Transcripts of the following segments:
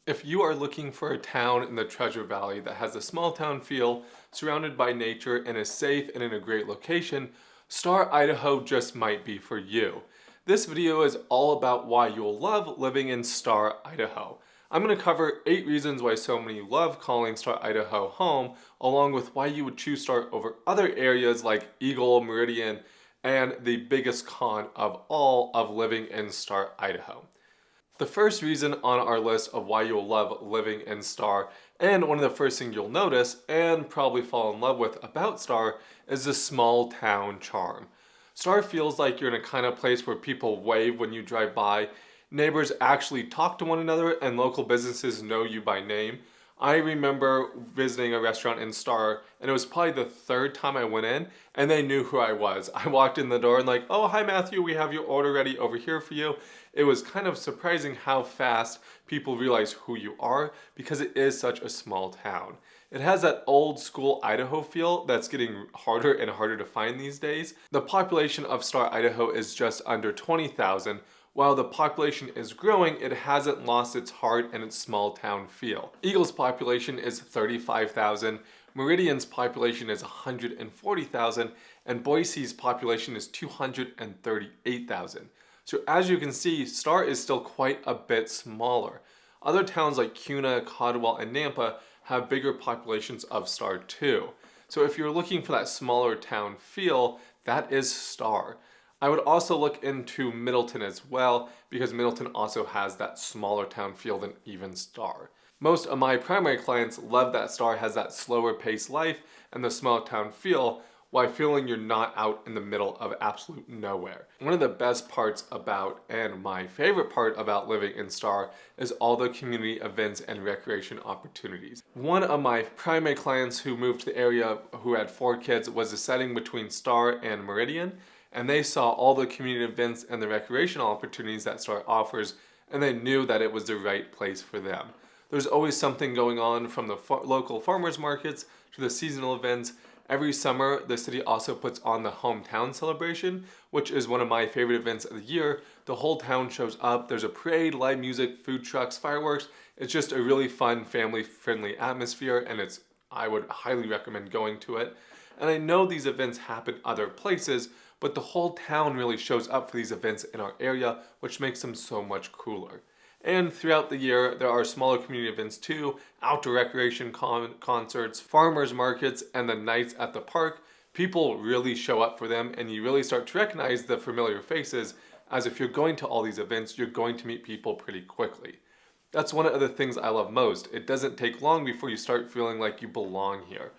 If you are looking for a town in the Treasure Valley that has a small town feel, surrounded by nature, and is safe and in a great location, Star, Idaho just might be for you. This video is all about why you'll love living in Star, Idaho. I'm going to cover 8 reasons why so many love calling Star, Idaho home, along with why you would choose Star over other areas like Eagle, Meridian, and the biggest con of all of living in Star, Idaho. The first reason on our list of why you'll love living in Star, and one of the first things you'll notice and probably fall in love with about Star, is the small town charm. Star feels like you're in a kind of place where people wave when you drive by, neighbors actually talk to one another, and local businesses know you by name. I remember visiting a restaurant in Star, and it was probably the 3rd time I went in, and they knew who I was. I walked in the door and like, oh, hi Matthew, we have your order ready over here for you. It was kind of surprising how fast people realize who you are because it is such a small town. It has that old school Idaho feel that's getting harder and harder to find these days. The population of Star, Idaho is just under 20,000. While the population is growing, it hasn't lost its heart and its small town feel. Eagle's population is 35,000, Meridian's population is 140,000, and Boise's population is 238,000. So as you can see, Star is still quite a bit smaller. Other towns like Kuna, Caldwell, and Nampa have bigger populations of Star too. So if you're looking for that smaller town feel, that is Star. I would also look into Middleton as well, because Middleton also has that smaller town feel than even Star. Most of my primary clients love that Star has that slower paced life and the small town feel, while feeling you're not out in the middle of absolute nowhere. One of the best parts about, and my favorite part about living in Star, is all the community events and recreation opportunities. One of my primary clients who moved to the area who had 4 kids was deciding between Star and Meridian, and they saw all the community events and the recreational opportunities that Star offers, and they knew that it was the right place for them. There's always something going on, from the local farmers markets to the seasonal events. Every summer, the city also puts on the hometown celebration, which is one of my favorite events of the year. The whole town shows up. There's a parade, live music, food trucks, fireworks. It's just a really fun, family-friendly atmosphere, and I would highly recommend going to it. And I know these events happen other places, but the whole town really shows up for these events in our area, which makes them so much cooler. And throughout the year, there are smaller community events too, outdoor recreation concerts, farmers markets, and the nights at the park. People really show up for them, and you really start to recognize the familiar faces, as if you're going to all these events, you're going to meet people pretty quickly. That's one of the things I love most. It doesn't take long before you start feeling like you belong here.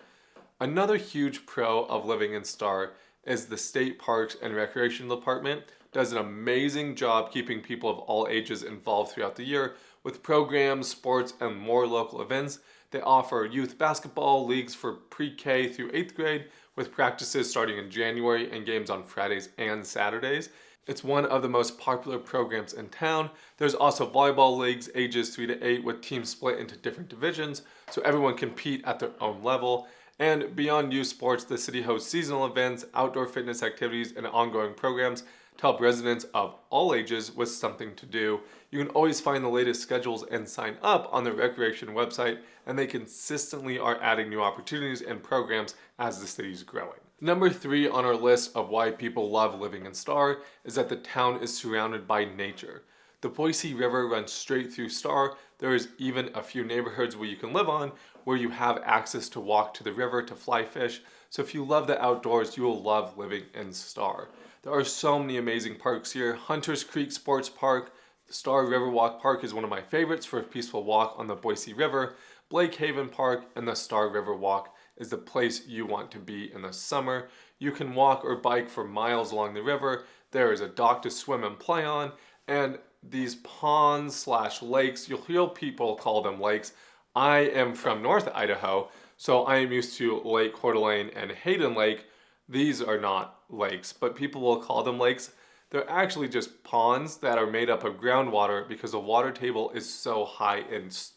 Another huge pro of living in Star is the State Parks and Recreation Department does an amazing job keeping people of all ages involved throughout the year with programs, sports, and more local events. They offer youth basketball leagues for pre-K through 8th grade with practices starting in January and games on Fridays and Saturdays. It's one of the most popular programs in town. There's also volleyball leagues ages 3 to 8 with teams split into different divisions so everyone can compete at their own level. And beyond youth sports, the city hosts seasonal events, outdoor fitness activities, and ongoing programs to help residents of all ages with something to do. You can always find the latest schedules and sign up on the recreation website, and they consistently are adding new opportunities and programs as the city is growing. Number 3 on our list of why people love living in Star is that the town is surrounded by nature. The Boise River runs straight through Star. There is even a few neighborhoods where you can live on where you have access to walk to the river to fly fish. So if you love the outdoors, you will love living in Star. There are so many amazing parks here. Hunters Creek Sports Park, the Star Riverwalk Park is one of my favorites for a peaceful walk on the Boise River. Blake Haven Park and the Star Riverwalk is the place you want to be in the summer. You can walk or bike for miles along the river. There is a dock to swim and play on, and these ponds slash lakes, you'll hear people call them lakes. I am from North Idaho, so I am used to Lake Coeur d'Alene and Hayden Lake. These are not lakes, but people will call them lakes. They're actually just ponds that are made up of groundwater because the water table is so high,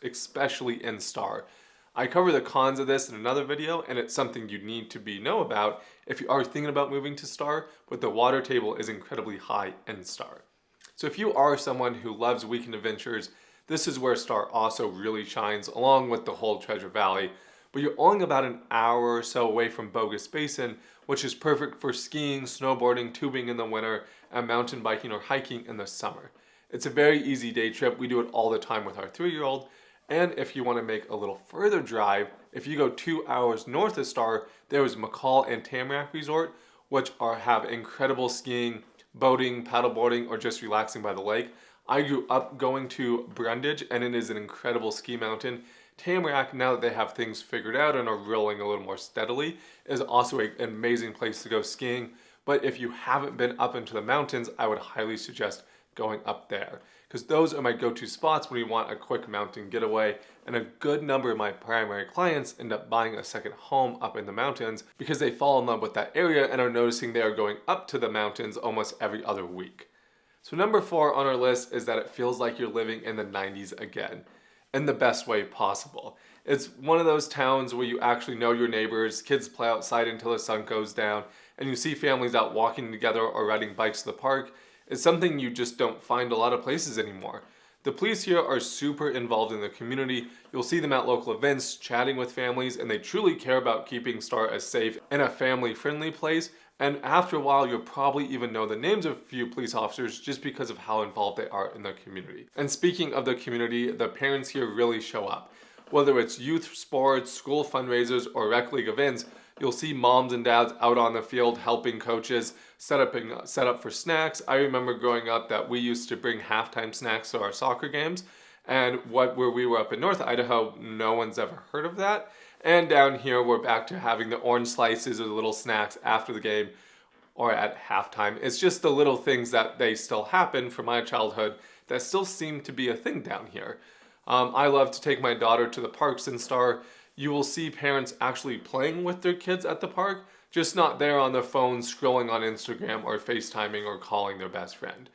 especially in Star. I cover the cons of this in another video, and it's something you need to know about if you are thinking about moving to Star, but the water table is incredibly high in Star. So if you are someone who loves weekend adventures, This is where Star also really shines, along with the whole Treasure Valley. But you're only about an hour or so away from Bogus Basin, which is perfect for skiing, snowboarding, tubing in the winter, and mountain biking or hiking in the summer. It's a very easy day trip. We do it all the time with our 3-year-old. And if you want to make a little further drive, if you go 2 hours north of Star, there is McCall and Tamarack Resort, which have incredible skiing, boating, paddleboarding, or just relaxing by the lake. I grew up going to Brundage, and it is an incredible ski mountain. Tamarack, now that they have things figured out and are rolling a little more steadily, is also an amazing place to go skiing. But if you haven't been up into the mountains, I would highly suggest going up there, because those are my go-to spots when you want a quick mountain getaway. And a good number of my primary clients end up buying a second home up in the mountains because they fall in love with that area and are noticing they are going up to the mountains almost every other week. So number 4 on our list is that it feels like you're living in the 90s again, in the best way possible. It's one of those towns where you actually know your neighbors, kids play outside until the sun goes down, and you see families out walking together or riding bikes to the park. It's something you just don't find a lot of places anymore. The police here are super involved in the community. You'll see them at local events, chatting with families, and they truly care about keeping Star a safe and a family-friendly place. And after a while, you'll probably even know the names of a few police officers just because of how involved they are in the community. And speaking of the community, the parents here really show up. Whether it's youth sports, school fundraisers, or rec league events, you'll see moms and dads out on the field helping coaches set up for snacks. I remember growing up that we used to bring halftime snacks to our soccer games, and where we were up in North Idaho, no one's ever heard of that. And down here, we're back to having the orange slices or the little snacks after the game or at halftime. It's just the little things that they still happen from my childhood that still seem to be a thing down here. I love to take my daughter to the parks in Star. You will see parents actually playing with their kids at the park, just not there on their phones scrolling on Instagram or FaceTiming or calling their best friend.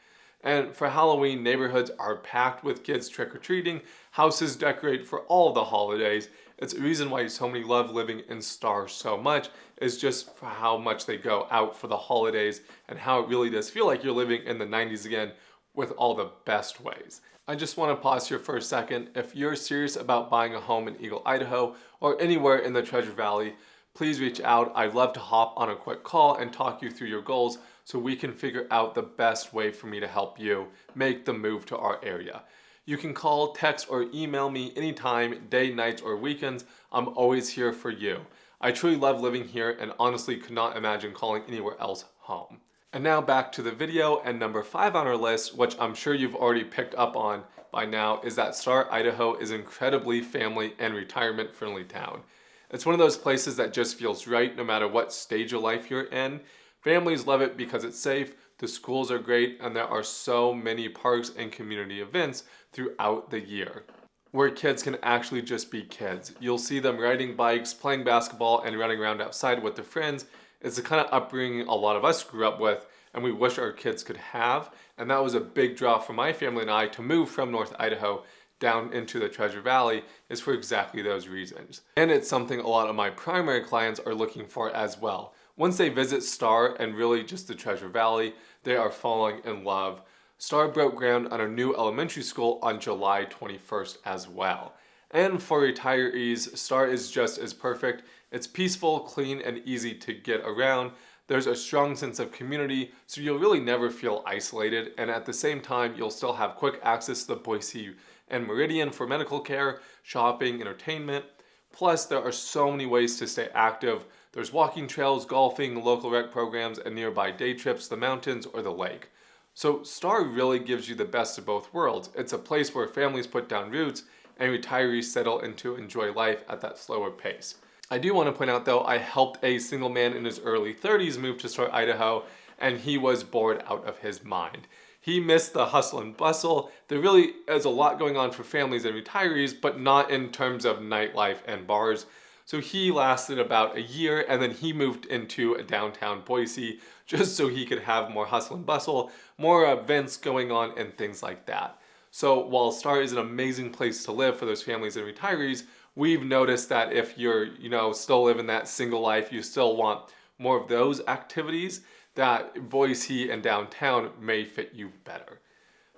And for Halloween, neighborhoods are packed with kids trick-or-treating, houses decorate for all the holidays. It's a reason why so many love living in Star so much, is just for how much they go out for the holidays and how it really does feel like you're living in the 90s again with all the best ways. I just want to pause here for a second. If you're serious about buying a home in Eagle, Idaho, or anywhere in the Treasure Valley, please reach out. I'd love to hop on a quick call and talk you through your goals so we can figure out the best way for me to help you make the move to our area. You can call, text, or email me anytime, day, nights, or weekends. I'm always here for you. I truly love living here and honestly could not imagine calling anywhere else home. And now back to the video, and number 5 on our list, which I'm sure you've already picked up on by now, is that Star, Idaho is an incredibly family and retirement friendly town. It's one of those places that just feels right no matter what stage of life you're in. Families love it because it's safe, the schools are great, and there are so many parks and community events throughout the year where kids can actually just be kids. You'll see them riding bikes, playing basketball, and running around outside with their friends. It's the kind of upbringing a lot of us grew up with and we wish our kids could have. And that was a big draw for my family and I to move from North Idaho down into the Treasure Valley, is for exactly those reasons. And it's something a lot of my primary clients are looking for as well. Once they visit Star and really just the Treasure Valley, they are falling in love. Star broke ground on a new elementary school on July 21st as well. And for retirees, Star is just as perfect. It's peaceful, clean, and easy to get around. There's a strong sense of community, so you'll really never feel isolated, and at the same time, you'll still have quick access to the Boise and Meridian for medical care, shopping, entertainment. Plus, there are so many ways to stay active. There's walking trails, golfing, local rec programs, and nearby day trips to the mountains or the lake. So Star really gives you the best of both worlds. It's a place where families put down roots and retirees settle in to enjoy life at that slower pace. I do want to point out though, I helped a single man in his early 30s move to Star, Idaho, and he was bored out of his mind. He missed the hustle and bustle. There really is a lot going on for families and retirees, but not in terms of nightlife and bars. So he lasted about a year, and then he moved into a downtown Boise just so he could have more hustle and bustle, more events going on and things like that. So while Star is an amazing place to live for those families and retirees, we've noticed that if you're, still living that single life, you still want more of those activities, that Boise and downtown may fit you better.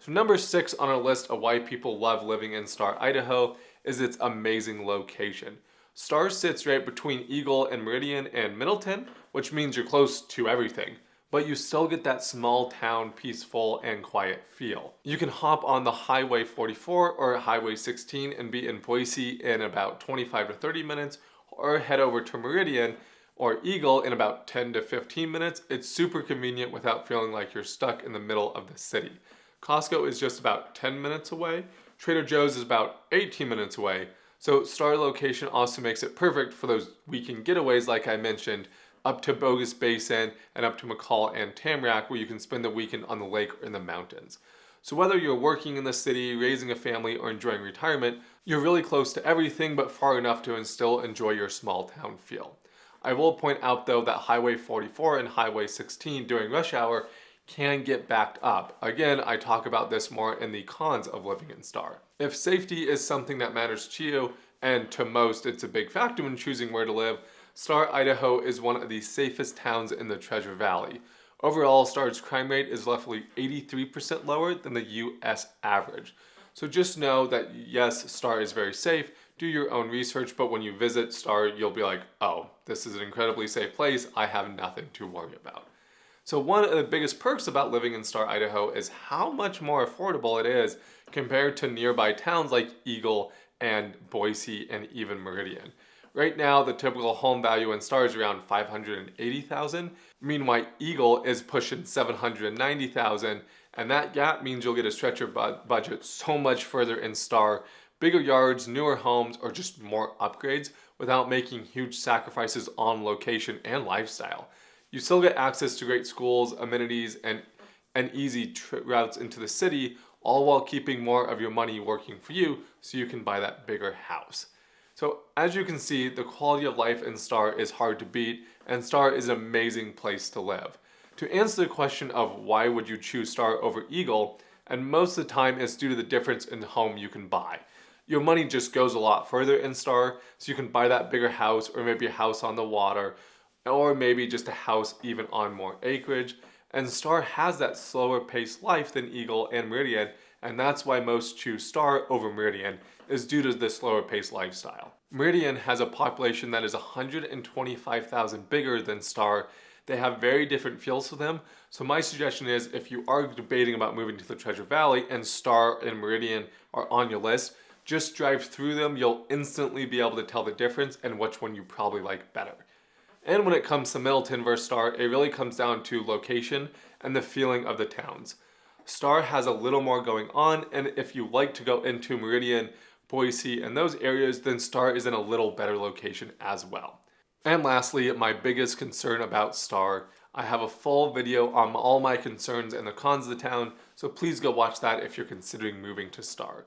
So number 6 on our list of why people love living in Star, Idaho is its amazing location. Star sits right between Eagle and Meridian and Middleton, which means you're close to everything, but you still get that small town, peaceful and quiet feel. You can hop on the Highway 44 or Highway 16 and be in Boise in about 25 to 30 minutes, or head over to Meridian or Eagle in about 10 to 15 minutes. It's super convenient without feeling like you're stuck in the middle of the city. Costco is just about 10 minutes away. Trader Joe's is about 18 minutes away. So Star location also makes it perfect for those weekend getaways like I mentioned, up to Bogus Basin and up to McCall and Tamarack, where you can spend the weekend on the lake or in the mountains. So whether you're working in the city, raising a family, or enjoying retirement, you're really close to everything but far enough to still enjoy your small town feel. I will point out though that Highway 44 and Highway 16 during rush hour can get backed up. Again, I talk about this more in the cons of living in Star. If safety is something that matters to you, and to most it's a big factor when choosing where to live, Star, Idaho is one of the safest towns in the Treasure Valley. Overall, Star's crime rate is roughly 83% lower than the US average. So just know that yes, Star is very safe. Do your own research, but when you visit Star, you'll be like, oh, this is an incredibly safe place. I have nothing to worry about. So one of the biggest perks about living in Star, Idaho is how much more affordable it is compared to nearby towns like Eagle and Boise and even Meridian. Right now, the typical home value in Star is around $580,000. Meanwhile, Eagle is pushing $790,000, and that gap means you'll get a stretch your budget so much further in Star, bigger yards, newer homes, or just more upgrades without making huge sacrifices on location and lifestyle. You still get access to great schools, amenities, and easy routes into the city, all while keeping more of your money working for you so you can buy that bigger house. So as you can see, the quality of life in Star is hard to beat, and Star is an amazing place to live. To answer the question of why would you choose Star over Eagle, and most of the time it's due to the difference in the home you can buy. Your money just goes a lot further in Star, so you can buy that bigger house, or maybe a house on the water, or maybe just a house even on more acreage. And Star has that slower paced life than Eagle and Meridian, and that's why most choose Star over Meridian, is due to this slower paced lifestyle. Meridian has a population that is 125,000 bigger than Star. They have very different feels to them, so my suggestion is if you are debating about moving to the Treasure Valley and Star and Meridian are on your list, just drive through them. You'll instantly be able to tell the difference and which one you probably like better. And when it comes to Middleton versus Star, it really comes down to location and the feeling of the towns. Star has a little more going on, and if you like to go into Meridian, Boise, and those areas, then Star is in a little better location as well. And lastly, my biggest concern about Star, I have a full video on all my concerns and the cons of the town, so please go watch that if you're considering moving to Star.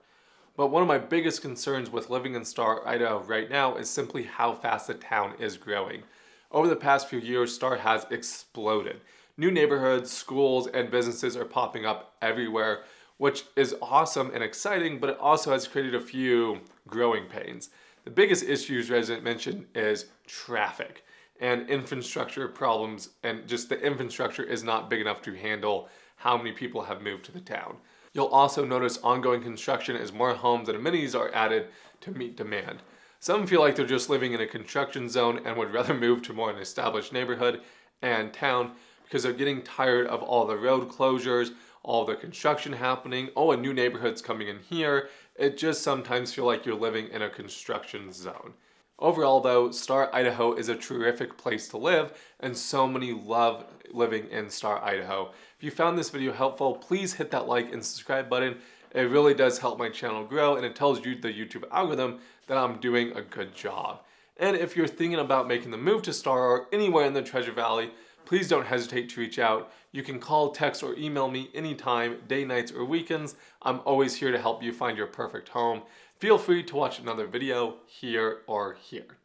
But one of my biggest concerns with living in Star, Idaho right now is simply how fast the town is growing. Over the past few years, Star has exploded. New neighborhoods, schools, and businesses are popping up everywhere, which is awesome and exciting, but it also has created a few growing pains. The biggest issues resident mentioned is traffic and infrastructure problems, and just the infrastructure is not big enough to handle how many people have moved to the town. You'll also notice ongoing construction as more homes and amenities are added to meet demand. Some feel like they're just living in a construction zone and would rather move to more an established neighborhood and town because they're getting tired of all the road closures, all the construction happening, oh, a new neighborhood's coming in here. It just sometimes feels like you're living in a construction zone. Overall though, Star, Idaho is a terrific place to live, and so many love living in Star, Idaho. If you found this video helpful, please hit that like and subscribe button. It really does help my channel grow, and it tells you, the YouTube algorithm, that I'm doing a good job. And if you're thinking about making the move to Star or anywhere in the Treasure Valley, please don't hesitate to reach out. You can call, text, or email me anytime, day, nights, or weekends. I'm always here to help you find your perfect home. Feel free to watch another video here or here.